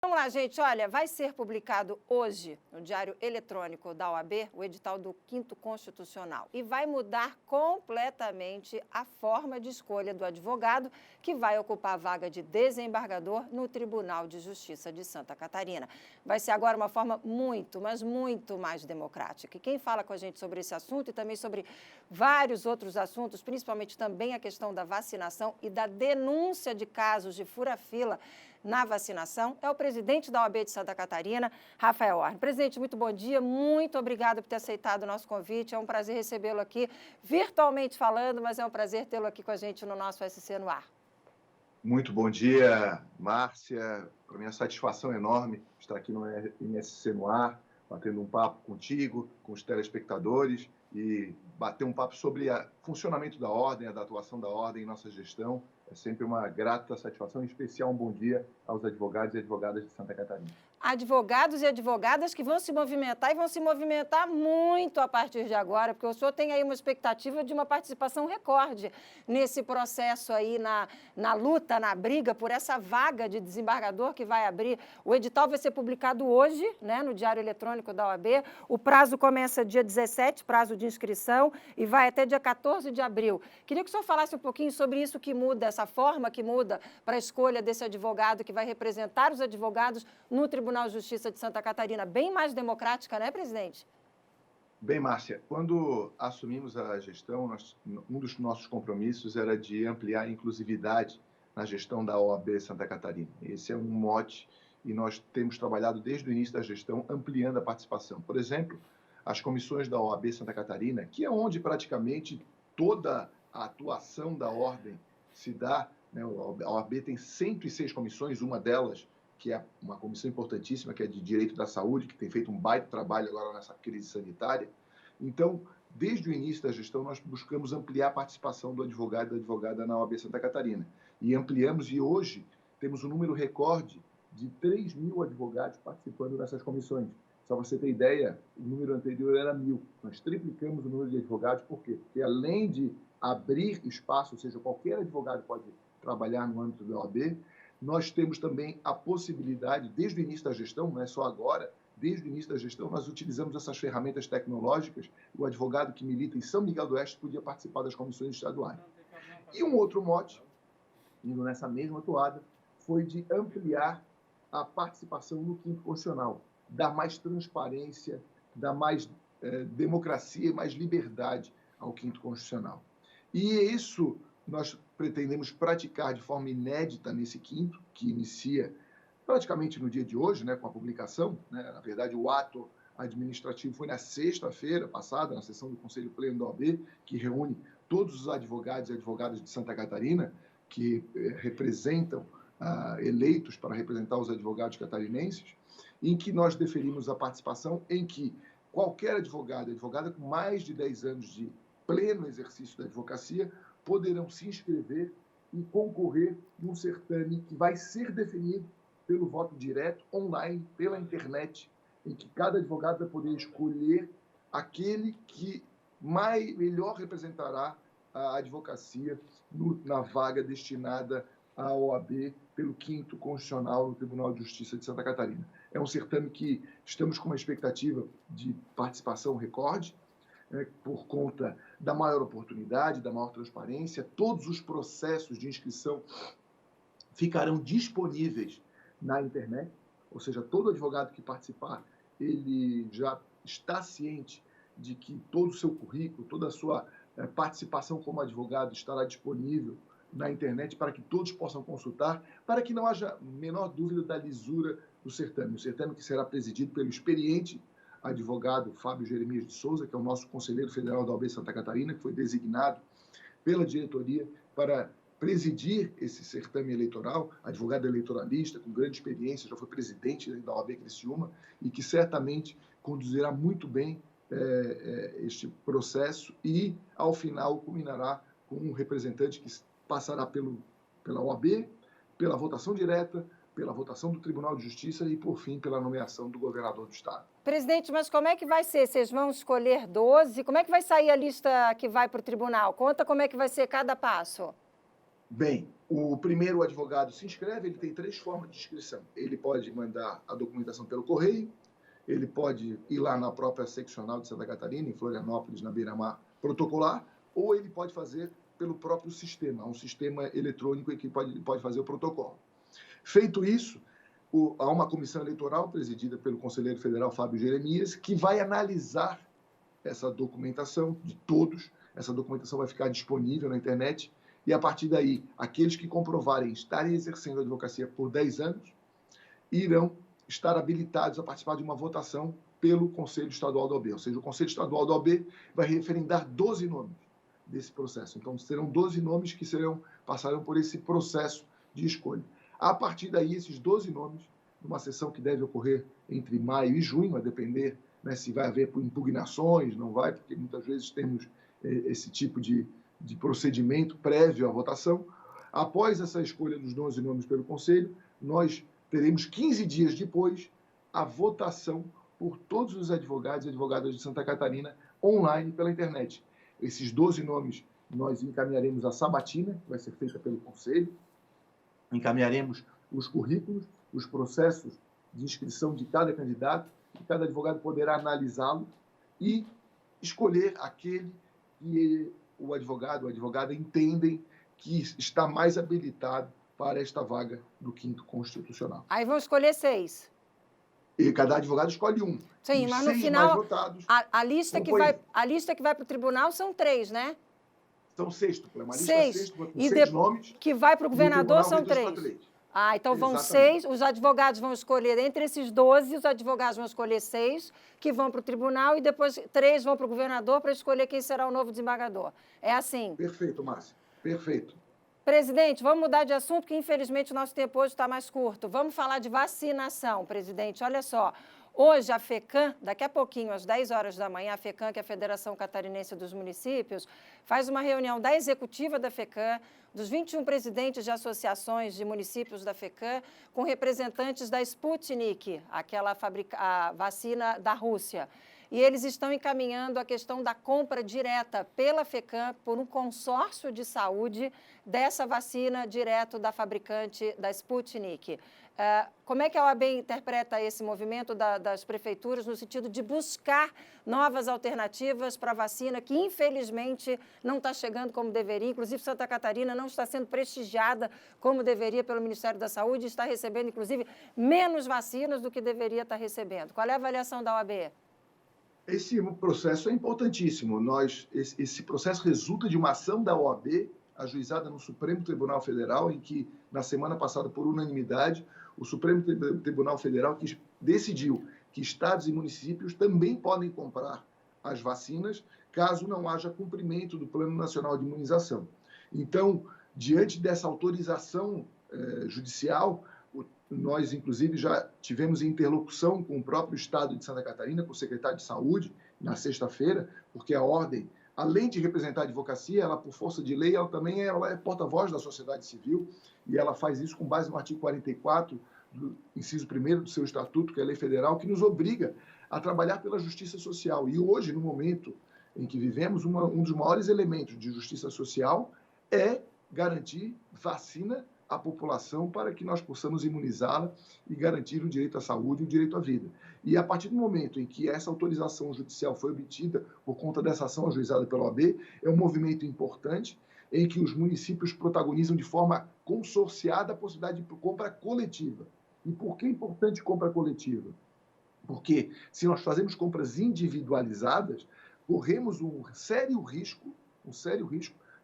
Vamos lá, gente. Olha, vai ser publicado hoje no Diário Eletrônico da OAB o edital do 5º Constitucional e vai mudar completamente a forma de escolha do advogado que vai ocupar a vaga de desembargador no Tribunal de Justiça de Santa Catarina. Vai ser agora uma forma muito, mas muito mais democrática. E quem fala com a gente sobre esse assunto e também sobre vários outros assuntos, principalmente também a questão da vacinação e da denúncia de casos de fura-fila na vacinação, é o presidente da OAB de Santa Catarina, Rafael Orne. Presidente, muito bom dia, muito obrigado por ter aceitado o nosso convite, é um prazer recebê-lo aqui, virtualmente falando, mas é um prazer tê-lo aqui com a gente no nosso SC no Ar. Muito bom dia, Márcia, para mim é uma satisfação enorme estar aqui no SC no Ar, batendo um papo contigo, com os telespectadores e bater um papo sobre o funcionamento da ordem, da atuação da ordem em nossa gestão. É sempre uma grata satisfação, em especial um bom dia aos advogados e advogadas de Santa Catarina. Advogados e advogadas que vão se movimentar e vão se movimentar muito a partir de agora, porque o senhor tem aí uma expectativa de uma participação recorde nesse processo aí, na luta, na briga por essa vaga de desembargador que vai abrir. O edital vai ser publicado hoje, né, no Diário Eletrônico da OAB. O prazo começa dia 17, prazo de inscrição, e vai até dia 14 de abril. Queria que o senhor falasse um pouquinho sobre isso que muda, essa forma que muda para a escolha desse advogado que vai representar os advogados no Tribunal de Justiça de Santa Catarina, bem mais democrática, né, presidente? Bem, Márcia, quando assumimos a gestão, um dos nossos compromissos era de ampliar a inclusividade na gestão da OAB Santa Catarina. Esse é um mote e nós temos trabalhado desde o início da gestão ampliando a participação. Por exemplo, as comissões da OAB Santa Catarina, que é onde praticamente toda a atuação da ordem se dá, né? A OAB tem 106 comissões, uma delas que é uma comissão importantíssima, que é de Direito da Saúde, que tem feito um baita trabalho agora nessa crise sanitária. Então, desde o início da gestão, nós buscamos ampliar a participação do advogado e da advogada na OAB Santa Catarina. E ampliamos, e hoje temos um número recorde de 3.000 advogados participando dessas comissões. Só para você ter ideia, o número anterior era 1.000. Nós triplicamos o número de advogados, por quê? Porque além de abrir espaço, ou seja, qualquer advogado pode trabalhar no âmbito da OAB, nós temos também a possibilidade, desde o início da gestão, não é só agora, desde o início da gestão, nós utilizamos essas ferramentas tecnológicas. O advogado que milita em São Miguel do Oeste podia participar das comissões estaduais. E um outro mote, indo nessa mesma toada, foi de ampliar a participação no 5º Constitucional, dar mais transparência, dar mais democracia e mais liberdade ao 5º Constitucional. E isso nós pretendemos praticar de forma inédita nesse 5º, que inicia praticamente no dia de hoje, né, com a publicação. Né? Na verdade, o ato administrativo foi na sexta-feira passada, na sessão do Conselho Pleno da OAB, que reúne todos os advogados e advogadas de Santa Catarina, que representam, eleitos para representar os advogados catarinenses, em que nós deferimos a participação em que qualquer advogado e advogada com mais de 10 anos de pleno exercício da advocacia poderão se inscrever e concorrer num certame que vai ser definido pelo voto direto, online, pela internet, em que cada advogado vai poder escolher aquele que melhor representará a advocacia na vaga destinada à OAB pelo 5º Constitucional no Tribunal de Justiça de Santa Catarina. É um certame que estamos com uma expectativa de participação recorde, por conta da maior oportunidade, da maior transparência. Todos os processos de inscrição ficarão disponíveis na internet, ou seja, todo advogado que participar, ele já está ciente de que todo o seu currículo, toda a sua participação como advogado estará disponível na internet para que todos possam consultar, para que não haja menor dúvida da lisura do certame. O certame que será presidido pelo experiente advogado Fábio Jeremias de Souza, que é o nosso conselheiro federal da OAB Santa Catarina, que foi designado pela diretoria para presidir esse certame eleitoral, advogado eleitoralista, com grande experiência, já foi presidente da OAB Criciúma, e que certamente conduzirá muito bem este processo e, ao final, culminará com um representante que passará pela OAB, pela votação direta, pela votação do Tribunal de Justiça e, por fim, pela nomeação do governador do Estado. Presidente, mas como é que vai ser? Vocês vão escolher 12? Como é que vai sair a lista que vai para o tribunal? Conta como é que vai ser cada passo. Bem, O primeiro advogado se inscreve, ele tem 3 formas de inscrição. Ele pode mandar a documentação pelo correio, ele pode ir lá na própria seccional de Santa Catarina, em Florianópolis, na Beira-Mar, protocolar, ou ele pode fazer pelo próprio sistema, um sistema eletrônico em que pode fazer o protocolo. Feito isso, há uma comissão eleitoral presidida pelo conselheiro federal Fábio Jeremias, que vai analisar essa documentação de todos. Essa documentação vai ficar disponível na internet e, a partir daí, aqueles que comprovarem estarem exercendo a advocacia por 10 anos irão estar habilitados a participar de uma votação pelo Conselho Estadual da OAB. Ou seja, o Conselho Estadual da OAB vai referendar 12 nomes desse processo. Então, serão 12 nomes que passarão por esse processo de escolha. A partir daí, esses 12 nomes, numa sessão que deve ocorrer entre maio e junho, a depender, né, se vai haver impugnações, não vai, porque muitas vezes temos esse tipo de procedimento prévio à votação. Após essa escolha dos 12 nomes pelo Conselho, nós teremos 15 dias depois a votação por todos os advogados e advogadas de Santa Catarina online pela internet. Esses 12 nomes nós encaminharemos à sabatina, que vai ser feita pelo Conselho, encaminharemos os currículos, os processos de inscrição de cada candidato, e cada advogado poderá analisá-lo e escolher aquele que o advogado ou a advogada entendem que está mais habilitado para esta vaga do 5º Constitucional. Aí vão escolher 6. E cada advogado escolhe um. Sim, os mas 6 no final, mais votados, a lista que vai para o tribunal são 3, né? São sextupla, uma lista 6. sextupla com E 6 nomes. que vai para o governador são 3. Ah, então vão Exatamente. 6, os advogados vão escolher, entre esses 12, os advogados vão escolher 6, que vão para o tribunal, e depois 3 vão para o governador para escolher quem será o novo desembargador. É assim. Perfeito, Márcia. Perfeito. Presidente, vamos mudar de assunto, porque infelizmente o nosso tempo hoje está mais curto. Vamos falar de vacinação, presidente. Olha só, hoje a FECAM, daqui a pouquinho, às 10 horas da manhã, a FECAM, que é a Federação Catarinense dos Municípios, faz uma reunião da executiva da FECAM, dos 21 presidentes de associações de municípios da FECAM, com representantes da Sputnik, a vacina da Rússia. E eles estão encaminhando a questão da compra direta pela FECAM por um consórcio de saúde dessa vacina direto da fabricante da Sputnik. Como é que a OAB interpreta esse movimento das prefeituras no sentido de buscar novas alternativas para a vacina que, infelizmente, não está chegando como deveria? Inclusive, Santa Catarina não está sendo prestigiada como deveria pelo Ministério da Saúde e está recebendo, inclusive, menos vacinas do que deveria estar recebendo. Qual é a avaliação da OAB? Esse processo é importantíssimo. Esse processo resulta de uma ação da OAB, ajuizada no Supremo Tribunal Federal, em que, na semana passada, por unanimidade, o Supremo Tribunal Federal decidiu que estados e municípios também podem comprar as vacinas, caso não haja cumprimento do Plano Nacional de Imunização. Então, diante dessa autorização judicial, nós, inclusive, já tivemos interlocução com o próprio Estado de Santa Catarina, com o secretário de Saúde, na sexta-feira, porque a ordem, além de representar a advocacia, ela, por força de lei, ela também é porta-voz da sociedade civil, e ela faz isso com base no artigo 44, do inciso 1º do seu estatuto, que é a lei federal, que nos obriga a trabalhar pela justiça social. E hoje, no momento em que vivemos, um dos maiores elementos de justiça social é garantir vacina à população para que nós possamos imunizá-la e garantir o direito à saúde e o direito à vida. E a partir do momento em que essa autorização judicial foi obtida por conta dessa ação ajuizada pela OAB, é um movimento importante em que os municípios protagonizam de forma consorciada a possibilidade de compra coletiva. E por que é importante compra coletiva? Porque se nós fazemos compras individualizadas, corremos um sério risco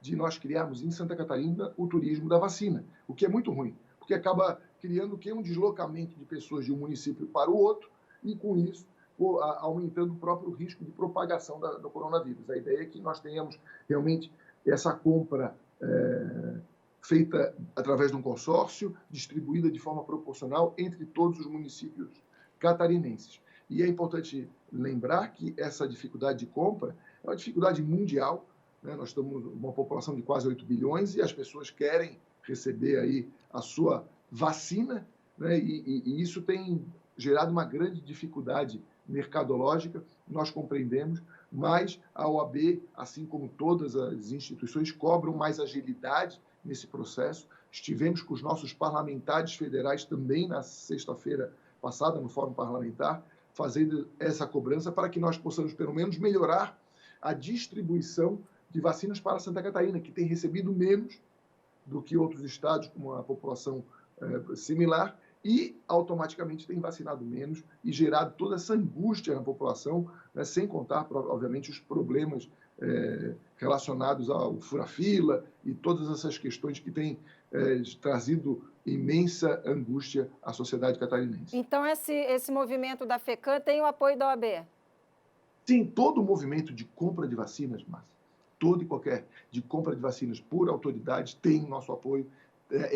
de nós criarmos em Santa Catarina o turismo da vacina, o que é muito ruim, porque acaba criando um deslocamento de pessoas de um município para o outro e, com isso, aumentando o próprio risco de propagação do coronavírus. A ideia é que nós tenhamos realmente essa compra feita através de um consórcio, distribuída de forma proporcional entre todos os municípios catarinenses. E é importante lembrar que essa dificuldade de compra é uma dificuldade mundial. Nós estamos uma população de quase 8 bilhões e as pessoas querem receber aí a sua vacina, né? E isso tem gerado uma grande dificuldade mercadológica, nós compreendemos, mas a OAB, assim como todas as instituições, cobram mais agilidade nesse processo, estivemos com os nossos parlamentares federais também na sexta-feira passada, no Fórum Parlamentar, fazendo essa cobrança para que nós possamos, pelo menos, melhorar a distribuição de vacinas para Santa Catarina, que tem recebido menos do que outros estados com uma população similar e automaticamente tem vacinado menos e gerado toda essa angústia na população, né, sem contar, obviamente, os problemas relacionados ao fura-fila e todas essas questões que têm trazido imensa angústia à sociedade catarinense. Então, esse movimento da FECAM tem o apoio da OAB? Sim, todo o movimento de compra de vacinas, Márcia, todo e qualquer de compra de vacinas por autoridades tem nosso apoio.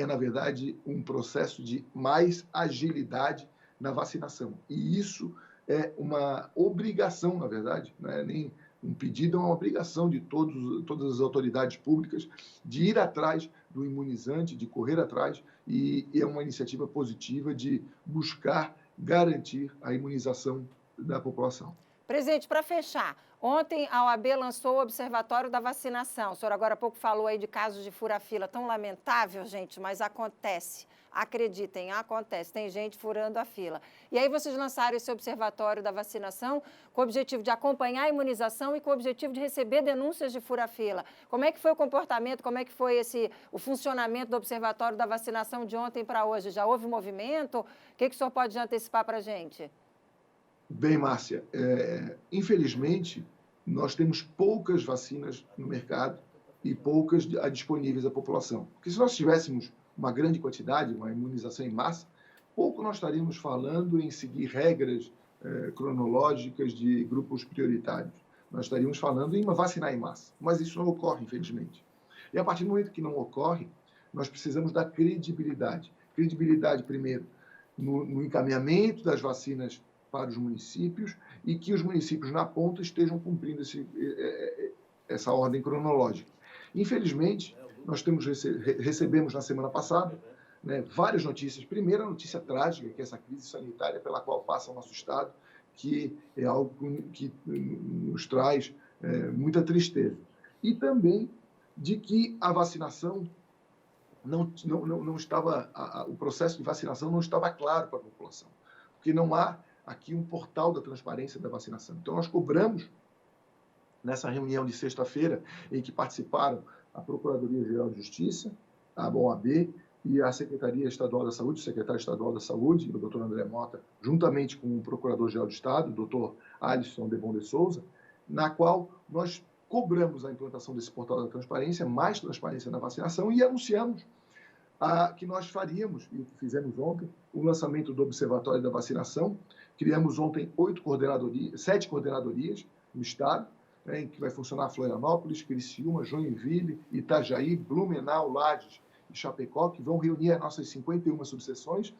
Na verdade, um processo de mais agilidade na vacinação. E isso é uma obrigação, na verdade, não é nem um pedido, é uma obrigação de todas as autoridades públicas de ir atrás do imunizante, de correr atrás, e é uma iniciativa positiva de buscar garantir a imunização da população. Presidente, para fechar, ontem a OAB lançou o Observatório da Vacinação. O senhor agora há pouco falou aí de casos de fura-fila. Tão lamentável, gente, mas acontece. Acreditem, acontece. Tem gente furando a fila. E aí vocês lançaram esse Observatório da Vacinação com o objetivo de acompanhar a imunização e com o objetivo de receber denúncias de fura-fila. Como é que foi o comportamento, como é que foi o funcionamento do Observatório da Vacinação de ontem para hoje? Já houve movimento? O que o senhor pode antecipar para a gente? Bem, Márcia, infelizmente, nós temos poucas vacinas no mercado e poucas disponíveis à população. Porque se nós tivéssemos uma grande quantidade, uma imunização em massa, pouco nós estaríamos falando em seguir regras cronológicas de grupos prioritários. Nós estaríamos falando em vacinar em massa. Mas isso não ocorre, infelizmente. E a partir do momento que não ocorre, nós precisamos da credibilidade. Credibilidade, primeiro, no encaminhamento das vacinas para os municípios e que os municípios na ponta estejam cumprindo essa ordem cronológica. Infelizmente, nós recebemos na semana passada, né, várias notícias. Primeiro, a notícia trágica, que é essa crise sanitária pela qual passa o nosso Estado, que é algo que nos traz muita tristeza. E também de que a vacinação não estava, o processo de vacinação não estava claro para a população, porque não há aqui um portal da transparência da vacinação. Então, nós cobramos, nessa reunião de sexta-feira, em que participaram a Procuradoria-Geral de Justiça, a OAB e a Secretaria Estadual da Saúde, o secretário estadual da Saúde, o doutor André Mota, juntamente com o Procurador-Geral do Estado, o doutor Alisson Debon de Souza, na qual nós cobramos a implantação desse portal da transparência, mais transparência na vacinação, e anunciamos que nós faríamos, e o que fizemos ontem, o lançamento do Observatório da Vacinação. Criamos ontem 7 coordenadorias no Estado, em que vai funcionar Florianópolis, Criciúma, Joinville, Itajaí, Blumenau, Lages e Chapecó, que vão reunir as nossas 51 subseções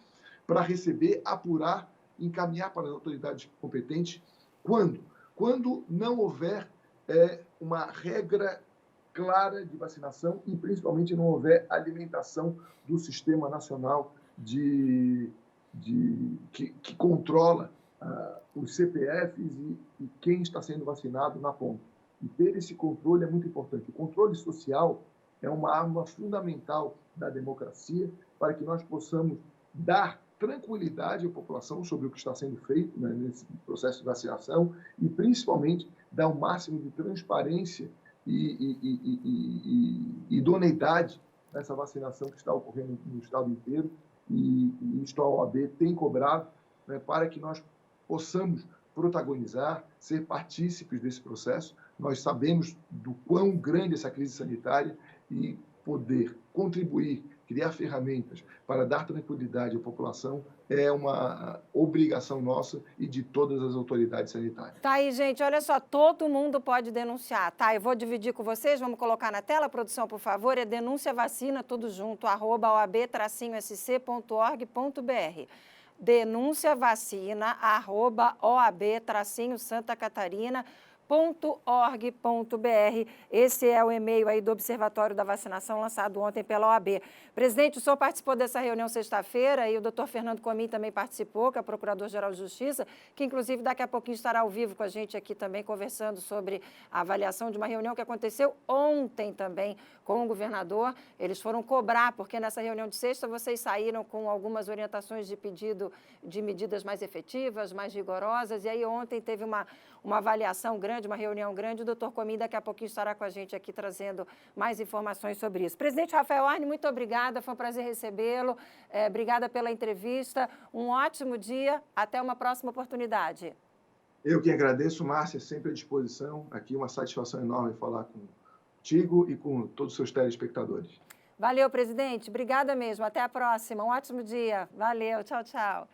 para receber, apurar, encaminhar para as autoridades competentes. Quando? Quando não houver uma regra clara de vacinação e, principalmente, não houver alimentação do Sistema Nacional que controla os CPFs e quem está sendo vacinado na ponta. E ter esse controle é muito importante. O controle social é uma arma fundamental da democracia para que nós possamos dar tranquilidade à população sobre o que está sendo feito, né, nesse processo de vacinação e, principalmente, dar o máximo de transparência e idoneidade nessa vacinação que está ocorrendo no estado inteiro. E isto a OAB tem cobrado, né, para que nós possamos protagonizar, ser partícipes desse processo. Nós sabemos do quão grande essa crise sanitária e poder contribuir, criar ferramentas para dar tranquilidade à população é uma obrigação nossa e de todas as autoridades sanitárias. Tá aí, gente, olha só, todo mundo pode denunciar, tá? Eu vou dividir com vocês, vamos colocar na tela, produção, por favor, é denúncia vacina, tudo junto, @oab-sc.org.br. denúncia vacina, @oab-santacatarina.com.br. Esse é o e-mail aí do Observatório da Vacinação, lançado ontem pela OAB. Presidente, o senhor participou dessa reunião sexta-feira e o doutor Fernando Comim também participou, que é o Procurador-Geral de Justiça, que inclusive daqui a pouquinho estará ao vivo com a gente aqui também, conversando sobre a avaliação de uma reunião que aconteceu ontem também com o governador. Eles foram cobrar, porque nessa reunião de sexta vocês saíram com algumas orientações de pedido de medidas mais efetivas, mais rigorosas, e aí ontem teve uma avaliação grande, uma reunião grande. O doutor Comim daqui a pouquinho estará com a gente aqui trazendo mais informações sobre isso. Presidente Rafael Arne, muito obrigada, foi um prazer recebê-lo. Obrigada pela entrevista. Um ótimo dia, até uma próxima oportunidade. Eu que agradeço, Márcia, sempre à disposição. Aqui uma satisfação enorme falar contigo e com todos os seus telespectadores. Valeu, presidente. Obrigada mesmo. Até a próxima. Um ótimo dia. Valeu. Tchau, tchau.